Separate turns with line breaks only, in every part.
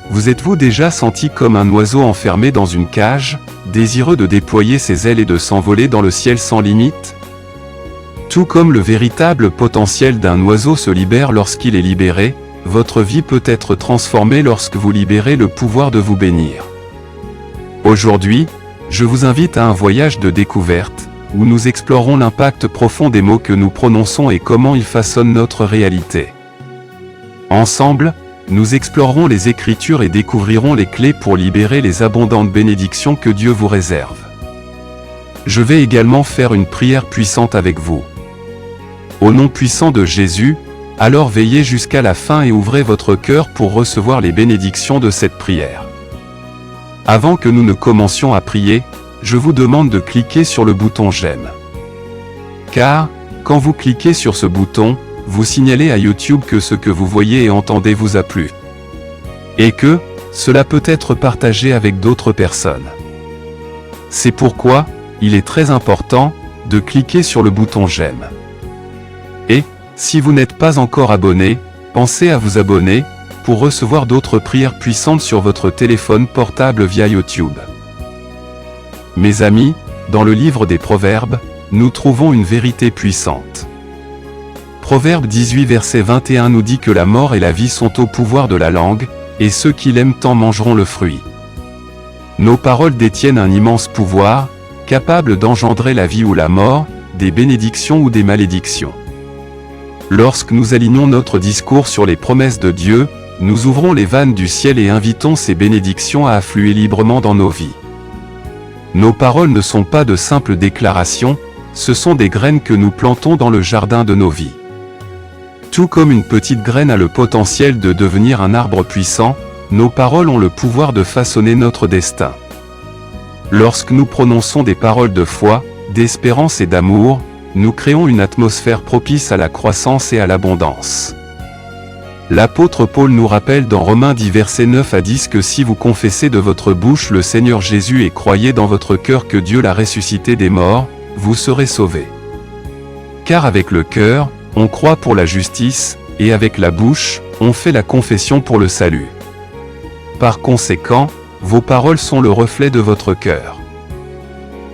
Vous êtes-vous déjà senti comme un oiseau enfermé dans une cage, désireux de déployer ses ailes et de s'envoler dans le ciel sans limite? Tout comme le véritable potentiel d'un oiseau se libère lorsqu'il est libéré, votre vie peut être transformée lorsque vous libérez le pouvoir de vous bénir. Aujourd'hui, je vous invite à un voyage de découverte, où nous explorons l'impact profond des mots que nous prononçons et comment ils façonnent notre réalité. Ensemble, nous explorerons les Écritures et découvrirons les clés pour libérer les abondantes bénédictions que Dieu vous réserve. Je vais également faire une prière puissante avec vous. Au nom puissant de Jésus, alors veillez jusqu'à la fin et ouvrez votre cœur pour recevoir les bénédictions de cette prière. Avant que nous ne commencions à prier, je vous demande de cliquer sur le bouton j'aime. Car, quand vous cliquez sur ce bouton, vous signalez à YouTube que ce que vous voyez et entendez vous a plu. Et que, cela peut être partagé avec d'autres personnes. C'est pourquoi, il est très important, de cliquer sur le bouton j'aime. Et, si vous n'êtes pas encore abonné, pensez à vous abonner, pour recevoir d'autres prières puissantes sur votre téléphone portable via YouTube. Mes amis, dans le livre des Proverbes, nous trouvons une vérité puissante. Proverbe 18 verset 21 nous dit que la mort et la vie sont au pouvoir de la langue, et ceux qui l'aiment tant mangeront le fruit. Nos paroles détiennent un immense pouvoir, capable d'engendrer la vie ou la mort, des bénédictions ou des malédictions. Lorsque nous alignons notre discours sur les promesses de Dieu, nous ouvrons les vannes du ciel et invitons ces bénédictions à affluer librement dans nos vies. Nos paroles ne sont pas de simples déclarations, ce sont des graines que nous plantons dans le jardin de nos vies. Tout comme une petite graine a le potentiel de devenir un arbre puissant, nos paroles ont le pouvoir de façonner notre destin. Lorsque nous prononçons des paroles de foi, d'espérance et d'amour, nous créons une atmosphère propice à la croissance et à l'abondance. L'apôtre Paul nous rappelle dans Romains 10 versets 9 à 10 que si vous confessez de votre bouche le Seigneur Jésus et croyez dans votre cœur que Dieu l'a ressuscité des morts, vous serez sauvés. Car avec le cœur, on croit pour la justice, et avec la bouche, on fait la confession pour le salut. Par conséquent, vos paroles sont le reflet de votre cœur.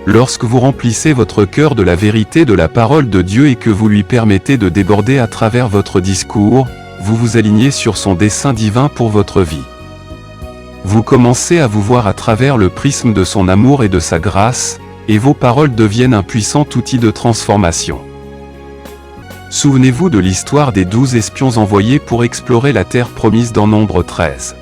Lorsque vous remplissez votre cœur de la vérité de la parole de Dieu et que vous lui permettez de déborder à travers votre discours, vous vous alignez sur son dessein divin pour votre vie. Vous commencez à vous voir à travers le prisme de son amour et de sa grâce, et vos paroles deviennent un puissant outil de transformation. Souvenez-vous de l'histoire des 12 espions envoyés pour explorer la terre promise dans Nombre 13.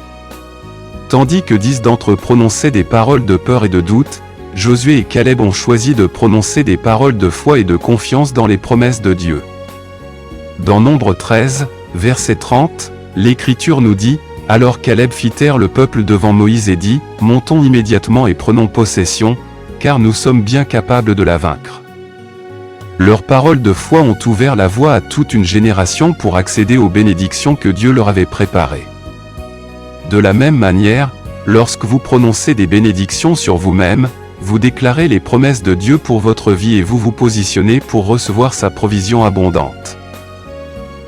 Tandis que 10 d'entre eux prononçaient des paroles de peur et de doute, Josué et Caleb ont choisi de prononcer des paroles de foi et de confiance dans les promesses de Dieu. Dans Nombre 13, verset 30, l'Écriture nous dit « Alors Caleb fit taire le peuple devant Moïse et dit « Montons immédiatement et prenons possession, car nous sommes bien capables de la vaincre. » Leurs paroles de foi ont ouvert la voie à toute une génération pour accéder aux bénédictions que Dieu leur avait préparées. De la même manière, lorsque vous prononcez des bénédictions sur vous-même, vous déclarez les promesses de Dieu pour votre vie et vous vous positionnez pour recevoir sa provision abondante.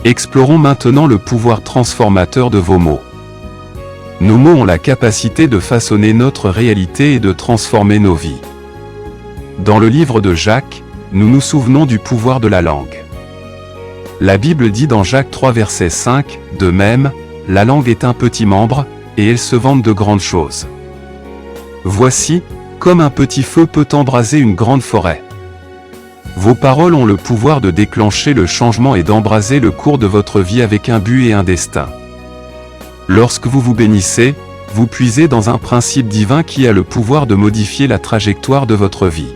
Explorons maintenant le pouvoir transformateur de vos mots. Nos mots ont la capacité de façonner notre réalité et de transformer nos vies. Dans le livre de Jacques, nous nous souvenons du pouvoir de la langue. La Bible dit dans Jacques 3 verset 5, « De même, la langue est un petit membre, et elle se vante de grandes choses. Voici, comme un petit feu peut embraser une grande forêt. » Vos paroles ont le pouvoir de déclencher le changement et d'embraser le cours de votre vie avec un but et un destin. Lorsque vous vous bénissez, vous puisez dans un principe divin qui a le pouvoir de modifier la trajectoire de votre vie.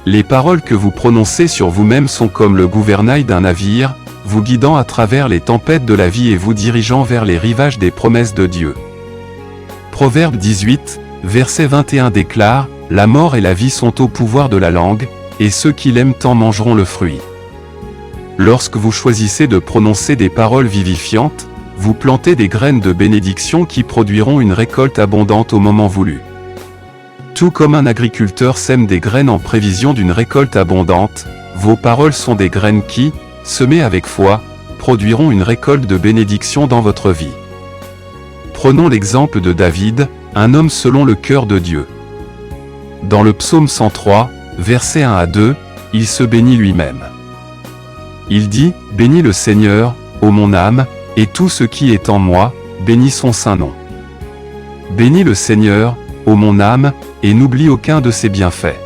Les paroles que vous prononcez sur vous-même sont comme le gouvernail d'un navire, vous guidant à travers les tempêtes de la vie et vous dirigeant vers les rivages des promesses de Dieu. Proverbe 18, verset 21 déclare « La mort et la vie sont au pouvoir de la langue, et ceux qui l'aiment tant mangeront le fruit. » Lorsque vous choisissez de prononcer des paroles vivifiantes, vous plantez des graines de bénédiction qui produiront une récolte abondante au moment voulu. Tout comme un agriculteur sème des graines en prévision d'une récolte abondante, vos paroles sont des graines qui, semées avec foi, produiront une récolte de bénédiction dans votre vie. Prenons l'exemple de David, un homme selon le cœur de Dieu. Dans le psaume 103, versets 1 à 2, il se bénit lui-même. Il dit, « Bénis le Seigneur, ô mon âme, et tout ce qui est en moi, bénis son saint nom. Bénis le Seigneur, ô mon âme, et n'oublie aucun de ses bienfaits. »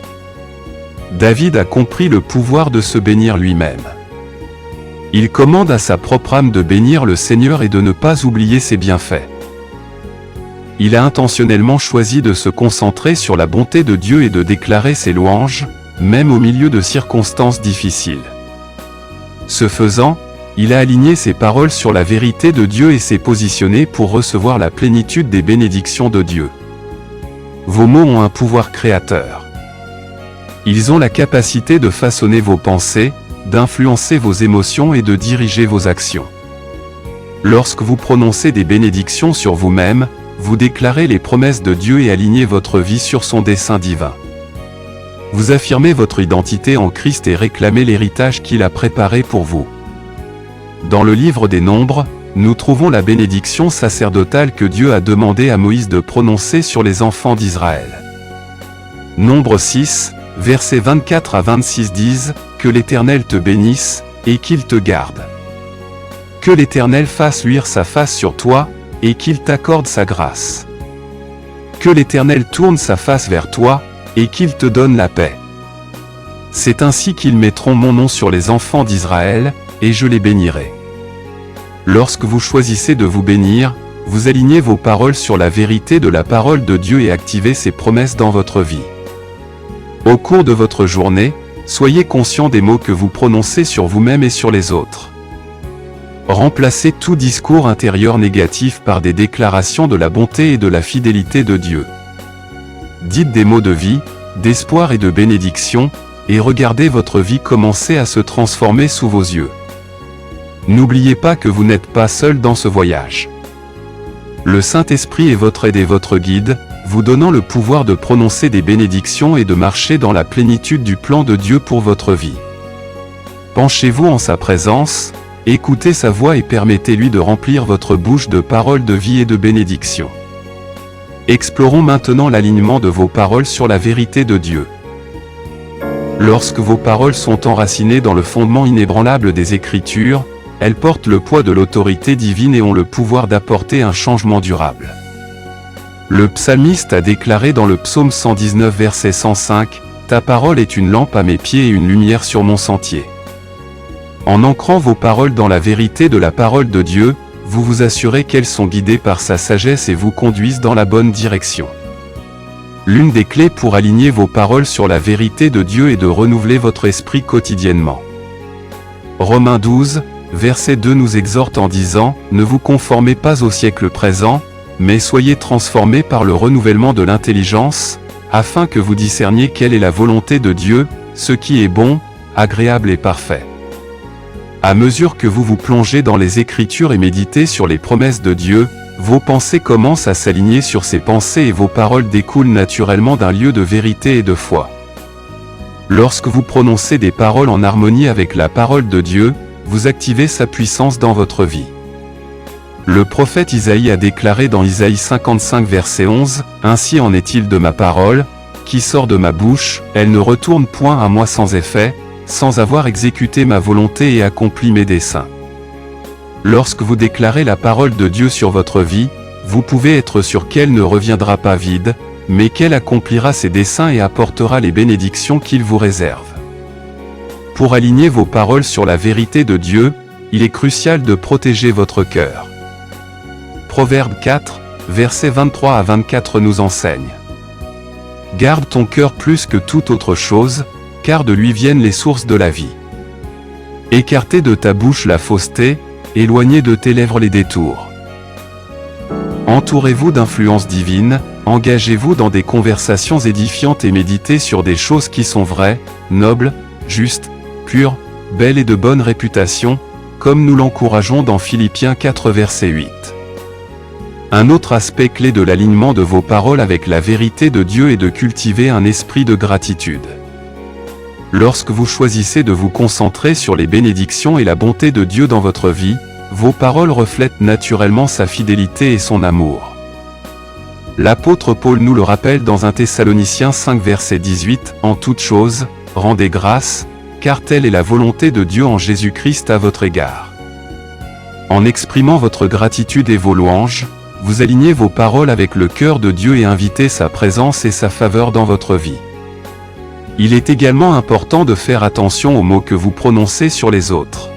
David a compris le pouvoir de se bénir lui-même. Il commande à sa propre âme de bénir le Seigneur et de ne pas oublier ses bienfaits. Il a intentionnellement choisi de se concentrer sur la bonté de Dieu et de déclarer ses louanges, même au milieu de circonstances difficiles. Ce faisant, il a aligné ses paroles sur la vérité de Dieu et s'est positionné pour recevoir la plénitude des bénédictions de Dieu. Vos mots ont un pouvoir créateur. Ils ont la capacité de façonner vos pensées, d'influencer vos émotions et de diriger vos actions. Lorsque vous prononcez des bénédictions sur vous-même, vous déclarez les promesses de Dieu et alignez votre vie sur son dessein divin. Vous affirmez votre identité en Christ et réclamez l'héritage qu'il a préparé pour vous. Dans le livre des Nombres, nous trouvons la bénédiction sacerdotale que Dieu a demandé à Moïse de prononcer sur les enfants d'Israël. Nombre 6, versets 24 à 26 disent, « Que l'Éternel te bénisse, et qu'il te garde. Que l'Éternel fasse luire sa face sur toi, et qu'il t'accorde sa grâce. Que l'Éternel tourne sa face vers toi, et qu'il te donne la paix. C'est ainsi qu'ils mettront mon nom sur les enfants d'Israël, et je les bénirai. » Lorsque vous choisissez de vous bénir, vous alignez vos paroles sur la vérité de la parole de Dieu et activez ses promesses dans votre vie. Au cours de votre journée, soyez conscient des mots que vous prononcez sur vous-même et sur les autres. Remplacez tout discours intérieur négatif par des déclarations de la bonté et de la fidélité de Dieu. Dites des mots de vie, d'espoir et de bénédiction, et regardez votre vie commencer à se transformer sous vos yeux. N'oubliez pas que vous n'êtes pas seul dans ce voyage. Le Saint-Esprit est votre aide et votre guide, vous donnant le pouvoir de prononcer des bénédictions et de marcher dans la plénitude du plan de Dieu pour votre vie. Penchez-vous en sa présence, écoutez sa voix et permettez-lui de remplir votre bouche de paroles de vie et de bénédiction. Explorons maintenant l'alignement de vos paroles sur la vérité de Dieu. Lorsque vos paroles sont enracinées dans le fondement inébranlable des Écritures, elles portent le poids de l'autorité divine et ont le pouvoir d'apporter un changement durable. Le psalmiste a déclaré dans le psaume 119 verset 105, « Ta parole est une lampe à mes pieds et une lumière sur mon sentier. » En ancrant vos paroles dans la vérité de la parole de Dieu, vous vous assurez qu'elles sont guidées par sa sagesse et vous conduisent dans la bonne direction. L'une des clés pour aligner vos paroles sur la vérité de Dieu est de renouveler votre esprit quotidiennement. Romains 12, verset 2 nous exhorte en disant, « Ne vous conformez pas au siècle présent, mais soyez transformés par le renouvellement de l'intelligence, afin que vous discerniez quelle est la volonté de Dieu, ce qui est bon, agréable et parfait. » À mesure que vous vous plongez dans les Écritures et méditez sur les promesses de Dieu, vos pensées commencent à s'aligner sur ses pensées et vos paroles découlent naturellement d'un lieu de vérité et de foi. Lorsque vous prononcez des paroles en harmonie avec la parole de Dieu, vous activez sa puissance dans votre vie. Le prophète Isaïe a déclaré dans Isaïe 55 verset 11, « Ainsi en est-il de ma parole, qui sort de ma bouche, elle ne retourne point à moi sans effet, sans avoir exécuté ma volonté et accompli mes desseins. » Lorsque vous déclarez la parole de Dieu sur votre vie, vous pouvez être sûr qu'elle ne reviendra pas vide, mais qu'elle accomplira ses desseins et apportera les bénédictions qu'il vous réserve. Pour aligner vos paroles sur la vérité de Dieu, il est crucial de protéger votre cœur. Proverbe 4, versets 23 à 24 nous enseigne. « Garde ton cœur plus que toute autre chose, car de lui viennent les sources de la vie. Écartez de ta bouche la fausseté, éloignez de tes lèvres les détours. Entourez-vous d'influences divines, engagez-vous dans des conversations édifiantes et méditez sur des choses qui sont vraies, nobles, justes, pures, belles et de bonne réputation, comme nous l'encourageons dans Philippiens 4 verset 8. Un autre aspect clé de l'alignement de vos paroles avec la vérité de Dieu est de cultiver un esprit de gratitude. Lorsque vous choisissez de vous concentrer sur les bénédictions et la bonté de Dieu dans votre vie, vos paroles reflètent naturellement sa fidélité et son amour. L'apôtre Paul nous le rappelle dans 1 Thessaloniciens 5 verset 18, « En toute chose, rendez grâce, car telle est la volonté de Dieu en Jésus-Christ à votre égard. » En exprimant votre gratitude et vos louanges, vous alignez vos paroles avec le cœur de Dieu et invitez sa présence et sa faveur dans votre vie. Il est également important de faire attention aux mots que vous prononcez sur les autres.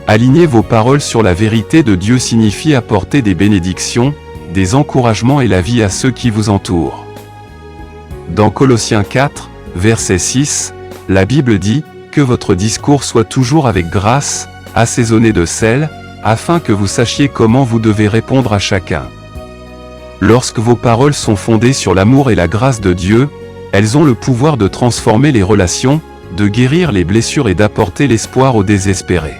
Aligner vos paroles sur la vérité de Dieu signifie apporter des bénédictions, des encouragements et la vie à ceux qui vous entourent. Dans Colossiens 4, verset 6, la Bible dit « Que votre discours soit toujours avec grâce, assaisonné de sel, afin que vous sachiez comment vous devez répondre à chacun. » Lorsque vos paroles sont fondées sur l'amour et la grâce de Dieu, elles ont le pouvoir de transformer les relations, de guérir les blessures et d'apporter l'espoir aux désespérés.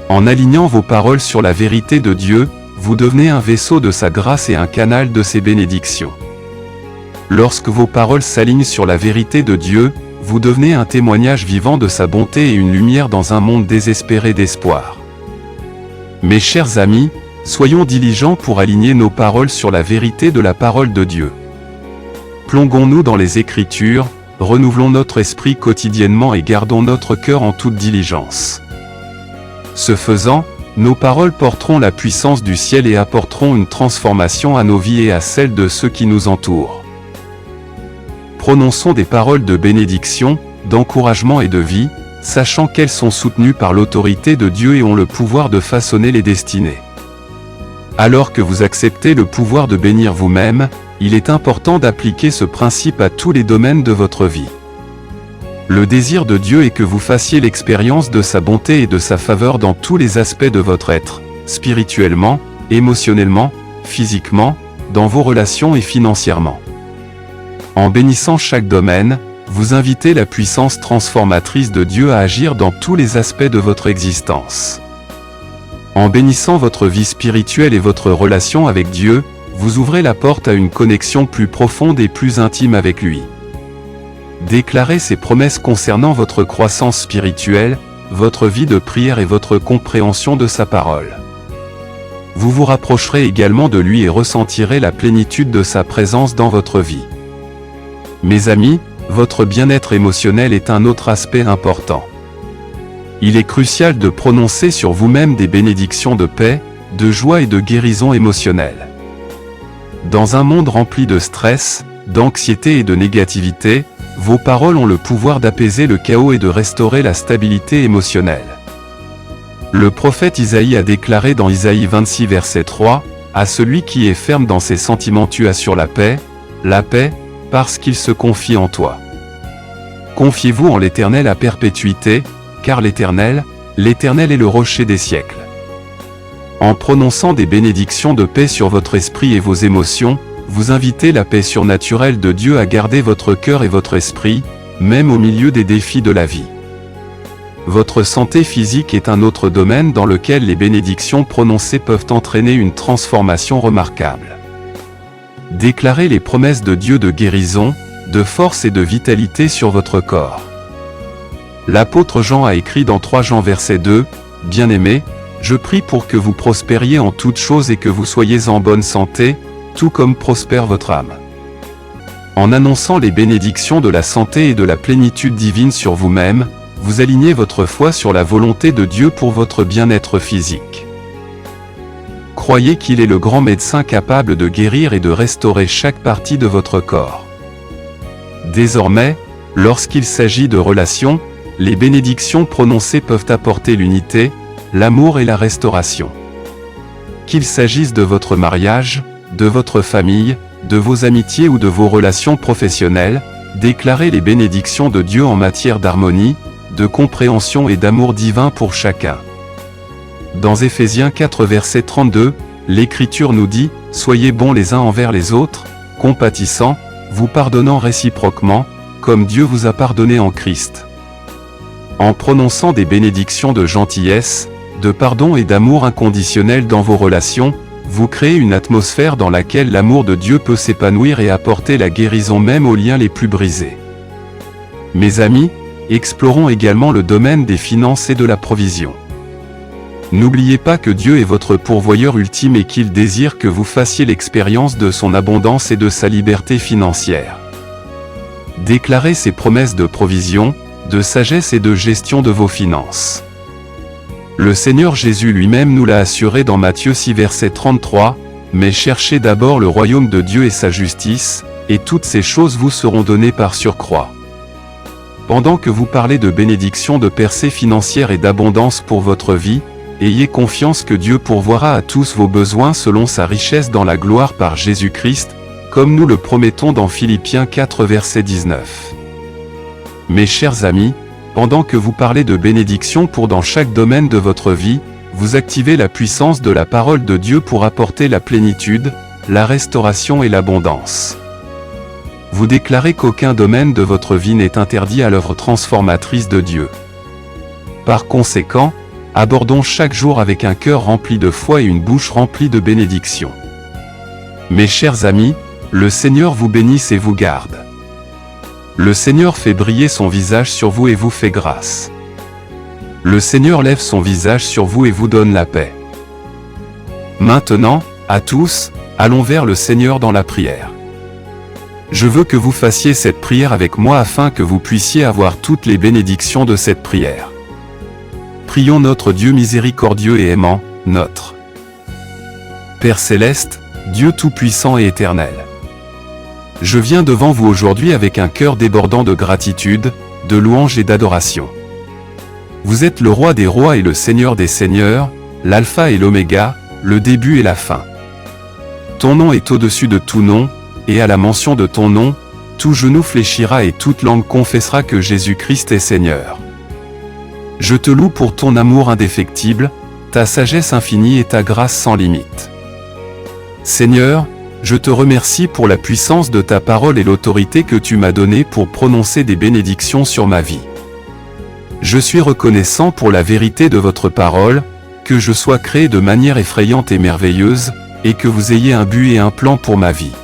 En alignant vos paroles sur la vérité de Dieu, vous devenez un vaisseau de sa grâce et un canal de ses bénédictions. Lorsque vos paroles s'alignent sur la vérité de Dieu, vous devenez un témoignage vivant de sa bonté et une lumière dans un monde désespéré d'espoir. Mes chers amis, soyons diligents pour aligner nos paroles sur la vérité de la parole de Dieu. Plongeons-nous dans les Écritures, renouvelons notre esprit quotidiennement et gardons notre cœur en toute diligence. Ce faisant, nos paroles porteront la puissance du ciel et apporteront une transformation à nos vies et à celles de ceux qui nous entourent. Prononçons des paroles de bénédiction, d'encouragement et de vie, sachant qu'elles sont soutenues par l'autorité de Dieu et ont le pouvoir de façonner les destinées. Alors que vous acceptez le pouvoir de bénir vous-même, il est important d'appliquer ce principe à tous les domaines de votre vie. Le désir de Dieu est que vous fassiez l'expérience de sa bonté et de sa faveur dans tous les aspects de votre être, spirituellement, émotionnellement, physiquement, dans vos relations et financièrement. En bénissant chaque domaine, vous invitez la puissance transformatrice de Dieu à agir dans tous les aspects de votre existence. En bénissant votre vie spirituelle et votre relation avec Dieu, vous ouvrez la porte à une connexion plus profonde et plus intime avec lui. Déclarez ces promesses concernant votre croissance spirituelle, votre vie de prière et votre compréhension de sa parole. Vous vous rapprocherez également de lui et ressentirez la plénitude de sa présence dans votre vie. Mes amis, votre bien-être émotionnel est un autre aspect important. Il est crucial de prononcer sur vous-même des bénédictions de paix, de joie et de guérison émotionnelle. Dans un monde rempli de stress, d'anxiété et de négativité, vos paroles ont le pouvoir d'apaiser le chaos et de restaurer la stabilité émotionnelle. Le prophète Isaïe a déclaré dans Isaïe 26 verset 3, « À celui qui est ferme dans ses sentiments tu assures la paix, parce qu'il se confie en toi. » Confiez-vous en l'Éternel à perpétuité, car l'Éternel est le rocher des siècles. En prononçant des bénédictions de paix sur votre esprit et vos émotions, vous invitez la paix surnaturelle de Dieu à garder votre cœur et votre esprit, même au milieu des défis de la vie. Votre santé physique est un autre domaine dans lequel les bénédictions prononcées peuvent entraîner une transformation remarquable. Déclarez les promesses de Dieu de guérison, de force et de vitalité sur votre corps. L'apôtre Jean a écrit dans 3 Jean verset 2, « Bien-aimés, je prie pour que vous prospériez en toutes choses et que vous soyez en bonne santé, tout comme prospère votre âme. » En annonçant les bénédictions de la santé et de la plénitude divine sur vous-même, vous alignez votre foi sur la volonté de Dieu pour votre bien-être physique. Croyez qu'il est le grand médecin capable de guérir et de restaurer chaque partie de votre corps. Désormais, lorsqu'il s'agit de relations, les bénédictions prononcées peuvent apporter l'unité, l'amour et la restauration. Qu'il s'agisse de votre mariage, de votre famille, de vos amitiés ou de vos relations professionnelles, déclarez les bénédictions de Dieu en matière d'harmonie, de compréhension et d'amour divin pour chacun. Dans Éphésiens 4 verset 32, l'Écriture nous dit « Soyez bons les uns envers les autres, compatissants, vous pardonnant réciproquement, comme Dieu vous a pardonné en Christ. » En prononçant des bénédictions de gentillesse, de pardon et d'amour inconditionnel dans vos relations, vous créez une atmosphère dans laquelle l'amour de Dieu peut s'épanouir et apporter la guérison même aux liens les plus brisés. Mes amis, explorons également le domaine des finances et de la provision. N'oubliez pas que Dieu est votre pourvoyeur ultime et qu'il désire que vous fassiez l'expérience de son abondance et de sa liberté financière. Déclarez ses promesses de provision, de sagesse et de gestion de vos finances. Le Seigneur Jésus lui-même nous l'a assuré dans Matthieu 6 verset 33, « Mais cherchez d'abord le royaume de Dieu et sa justice, et toutes ces choses vous seront données par surcroît. » Pendant que vous parlez de bénédiction, de percée financière et d'abondance pour votre vie, ayez confiance que Dieu pourvoira à tous vos besoins selon sa richesse dans la gloire par Jésus-Christ, comme nous le promettons dans Philippiens 4 verset 19. Mes chers amis, pendant que vous parlez de bénédiction pour dans chaque domaine de votre vie, vous activez la puissance de la parole de Dieu pour apporter la plénitude, la restauration et l'abondance. Vous déclarez qu'aucun domaine de votre vie n'est interdit à l'œuvre transformatrice de Dieu. Par conséquent, abordons chaque jour avec un cœur rempli de foi et une bouche remplie de bénédictions. Mes chers amis, le Seigneur vous bénisse et vous garde. Le Seigneur fait briller son visage sur vous et vous fait grâce. Le Seigneur lève son visage sur vous et vous donne la paix. Maintenant, à tous, allons vers le Seigneur dans la prière. Je veux que vous fassiez cette prière avec moi afin que vous puissiez avoir toutes les bénédictions de cette prière. Prions notre Dieu miséricordieux et aimant, notre Père céleste, Dieu tout-puissant et éternel. Je viens devant vous aujourd'hui avec un cœur débordant de gratitude, de louange et d'adoration. Vous êtes le roi des rois et le Seigneur des seigneurs, l'alpha et l'oméga, le début et la fin. Ton nom est au-dessus de tout nom, et à la mention de ton nom, tout genou fléchira et toute langue confessera que Jésus-Christ est Seigneur. Je te loue pour ton amour indéfectible, ta sagesse infinie et ta grâce sans limite. Seigneur, je te remercie pour la puissance de ta parole et l'autorité que tu m'as donnée pour prononcer des bénédictions sur ma vie. Je suis reconnaissant pour la vérité de votre parole, que je sois créé de manière effrayante et merveilleuse, et que vous ayez un but et un plan pour ma vie.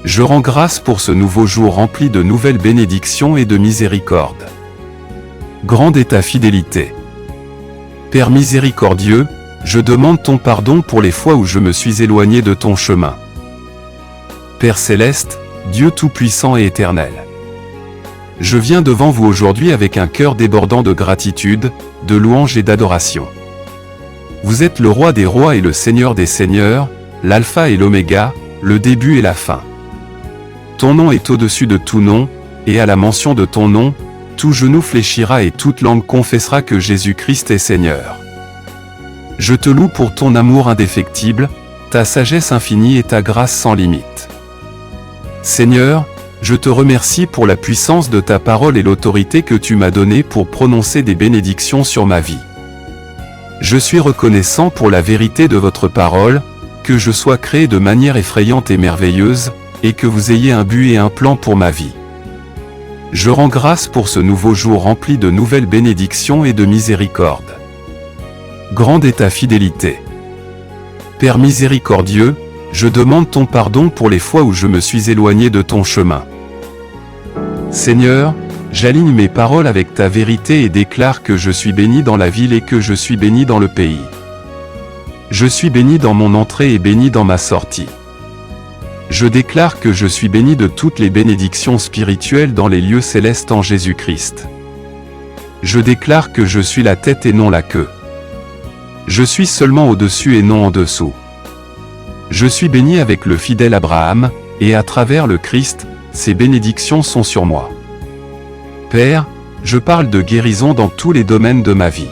Je rends grâce pour ce nouveau jour rempli de nouvelles bénédictions et de miséricorde. Grande est ta fidélité. Père miséricordieux, je demande ton pardon pour les fois où je me suis éloigné de ton chemin. Père céleste, Dieu tout-puissant et éternel. Je viens devant vous aujourd'hui avec un cœur débordant de gratitude, de louange et d'adoration. Vous êtes le roi des rois et le Seigneur des seigneurs, l'alpha et l'oméga, le début et la fin. Ton nom est au-dessus de tout nom, et à la mention de ton nom, tout genou fléchira et toute langue confessera que Jésus-Christ est Seigneur. Je te loue pour ton amour indéfectible, ta sagesse infinie et ta grâce sans limite. Seigneur, je te remercie pour la puissance de ta parole et l'autorité que tu m'as donnée pour prononcer des bénédictions sur ma vie. Je suis reconnaissant pour la vérité de votre parole, que je sois créé de manière effrayante et merveilleuse, et que vous ayez un but et un plan pour ma vie. Je rends grâce pour ce nouveau jour rempli de nouvelles bénédictions et de miséricorde. Grande est ta fidélité. Père miséricordieux, je demande ton pardon pour les fois où je me suis éloigné de ton chemin. Seigneur, j'aligne mes paroles avec ta vérité et déclare que je suis béni dans la ville et que je suis béni dans le pays. Je suis béni dans mon entrée et béni dans ma sortie. Je déclare que je suis béni de toutes les bénédictions spirituelles dans les lieux célestes en Jésus-Christ. Je déclare que je suis la tête et non la queue. Je suis seulement au-dessus et non en dessous. Je suis béni avec le fidèle Abraham, et à travers le Christ, ces bénédictions sont sur moi. Père, je parle de guérison dans tous les domaines de ma vie.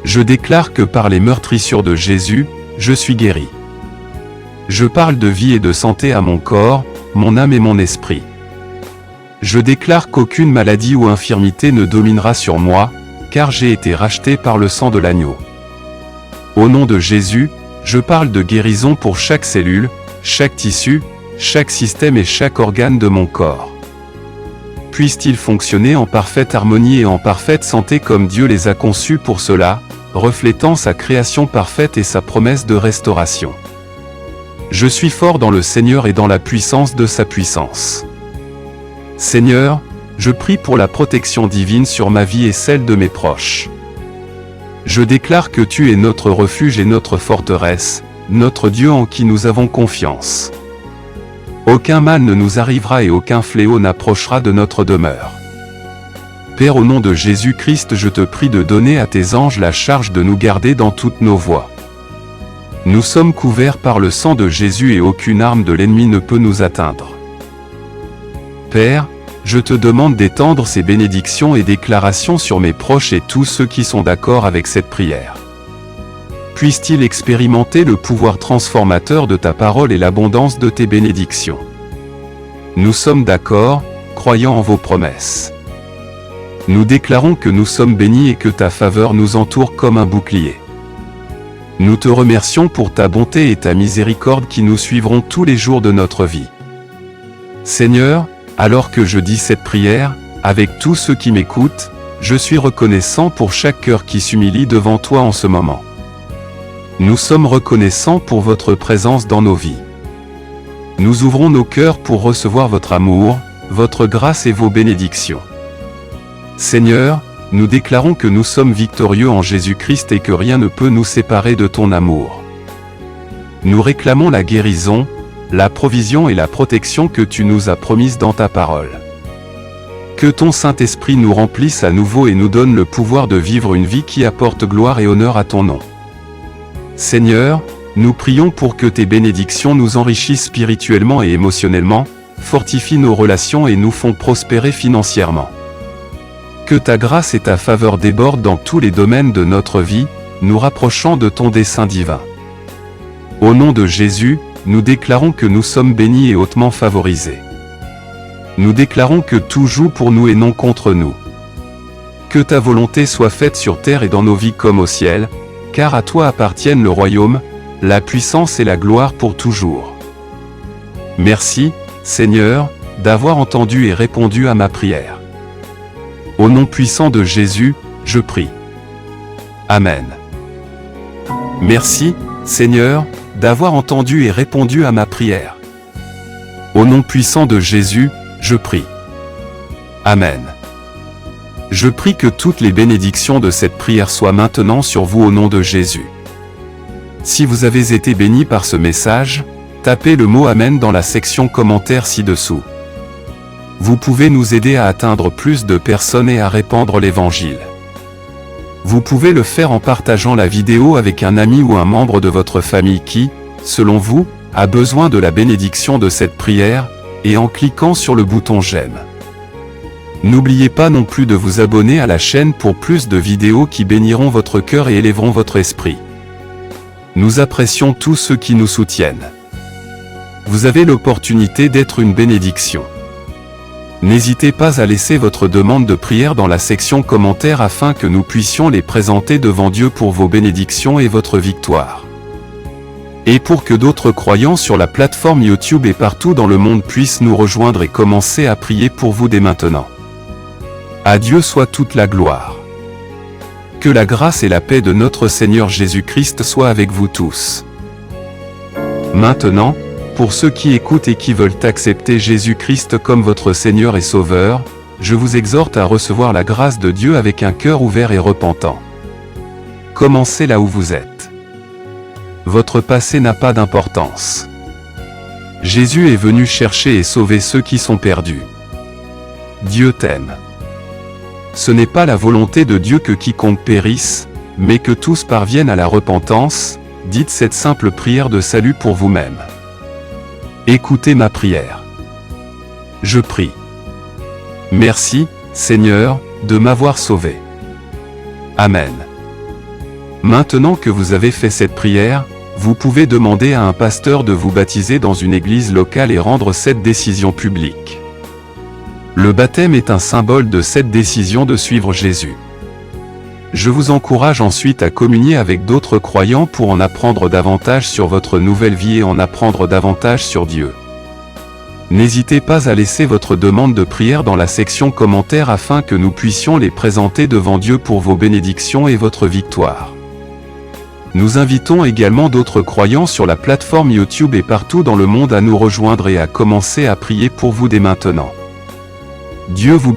Je déclare que par les meurtrissures de Jésus, je suis guéri. Je parle de vie et de santé à mon corps, mon âme et mon esprit. Je déclare qu'aucune maladie ou infirmité ne dominera sur moi, car j'ai été racheté par le sang de l'agneau. Au nom de Jésus, je parle de guérison pour chaque cellule, chaque tissu, chaque système et chaque organe de mon corps. Puisse-t-il fonctionner en parfaite harmonie et en parfaite santé comme Dieu les a conçus pour cela, reflétant sa création parfaite et sa promesse de restauration. Je suis fort dans le Seigneur et dans la puissance de sa puissance. Seigneur, je prie pour la protection divine sur ma vie et celle de mes proches. Je déclare que tu es notre refuge et notre forteresse, notre Dieu en qui nous avons confiance. Aucun mal ne nous arrivera et aucun fléau n'approchera de notre demeure. Père, au nom de Jésus-Christ, je te prie de donner à tes anges la charge de nous garder dans toutes nos voies. Nous sommes couverts par le sang de Jésus et aucune arme de l'ennemi ne peut nous atteindre. Père, je te demande d'étendre ces bénédictions et déclarations sur mes proches et tous ceux qui sont d'accord avec cette prière. Puissent-ils expérimenter le pouvoir transformateur de ta parole et l'abondance de tes bénédictions. Nous sommes d'accord, croyant en vos promesses. Nous déclarons que nous sommes bénis et que ta faveur nous entoure comme un bouclier. Nous te remercions pour ta bonté et ta miséricorde qui nous suivront tous les jours de notre vie. Seigneur, alors que je dis cette prière, avec tous ceux qui m'écoutent, je suis reconnaissant pour chaque cœur qui s'humilie devant toi en ce moment. Nous sommes reconnaissants pour votre présence dans nos vies. Nous ouvrons nos cœurs pour recevoir votre amour, votre grâce et vos bénédictions. Seigneur, nous déclarons que nous sommes victorieux en Jésus-Christ et que rien ne peut nous séparer de ton amour. Nous réclamons la guérison, la provision et la protection que tu nous as promises dans ta parole. Que ton Saint-Esprit nous remplisse à nouveau et nous donne le pouvoir de vivre une vie qui apporte gloire et honneur à ton nom. Seigneur, nous prions pour que tes bénédictions nous enrichissent spirituellement et émotionnellement, fortifient nos relations et nous font prospérer financièrement. Que ta grâce et ta faveur débordent dans tous les domaines de notre vie, nous rapprochant de ton dessein divin. Au nom de Jésus, nous déclarons que nous sommes bénis et hautement favorisés. Nous déclarons que tout joue pour nous et non contre nous. Que ta volonté soit faite sur terre et dans nos vies comme au ciel, car à toi appartiennent le royaume, la puissance et la gloire pour toujours. Merci, Seigneur, d'avoir entendu et répondu à ma prière. Au nom puissant de Jésus, je prie. Amen. Merci, Seigneur, d'avoir entendu et répondu à ma prière. Au nom puissant de Jésus, je prie. Amen. Je prie que toutes les bénédictions de cette prière soient maintenant sur vous au nom de Jésus. Si vous avez été béni par ce message, tapez le mot Amen dans la section commentaires ci-dessous. Vous pouvez nous aider à atteindre plus de personnes et à répandre l'Évangile. Vous pouvez le faire en partageant la vidéo avec un ami ou un membre de votre famille qui, selon vous, a besoin de la bénédiction de cette prière, et en cliquant sur le bouton j'aime. N'oubliez pas non plus de vous abonner à la chaîne pour plus de vidéos qui béniront votre cœur et élèveront votre esprit. Nous apprécions tous ceux qui nous soutiennent. Vous avez l'opportunité d'être une bénédiction. N'hésitez pas à laisser votre demande de prière dans la section commentaires afin que nous puissions les présenter devant Dieu pour vos bénédictions et votre victoire. Et pour que d'autres croyants sur la plateforme YouTube et partout dans le monde puissent nous rejoindre et commencer à prier pour vous dès maintenant. À Dieu soit toute la gloire. Que la grâce et la paix de notre Seigneur Jésus-Christ soient avec vous tous. Maintenant, pour ceux qui écoutent et qui veulent accepter Jésus-Christ comme votre Seigneur et Sauveur, je vous exhorte à recevoir la grâce de Dieu avec un cœur ouvert et repentant. Commencez là où vous êtes. Votre passé n'a pas d'importance. Jésus est venu chercher et sauver ceux qui sont perdus. Dieu t'aime. Ce n'est pas la volonté de Dieu que quiconque périsse, mais que tous parviennent à la repentance. Dites cette simple prière de salut pour vous-même. Écoutez ma prière. Je prie. Merci, Seigneur, de m'avoir sauvé. Amen. Maintenant que vous avez fait cette prière, vous pouvez demander à un pasteur de vous baptiser dans une église locale et rendre cette décision publique. Le baptême est un symbole de cette décision de suivre Jésus. Je vous encourage ensuite à communier avec d'autres croyants pour en apprendre davantage sur votre nouvelle vie et en apprendre davantage sur Dieu. N'hésitez pas à laisser votre demande de prière dans la section commentaires afin que nous puissions les présenter devant Dieu pour vos bénédictions et votre victoire. Nous invitons également d'autres croyants sur la plateforme YouTube et partout dans le monde à nous rejoindre et à commencer à prier pour vous dès maintenant. Dieu vous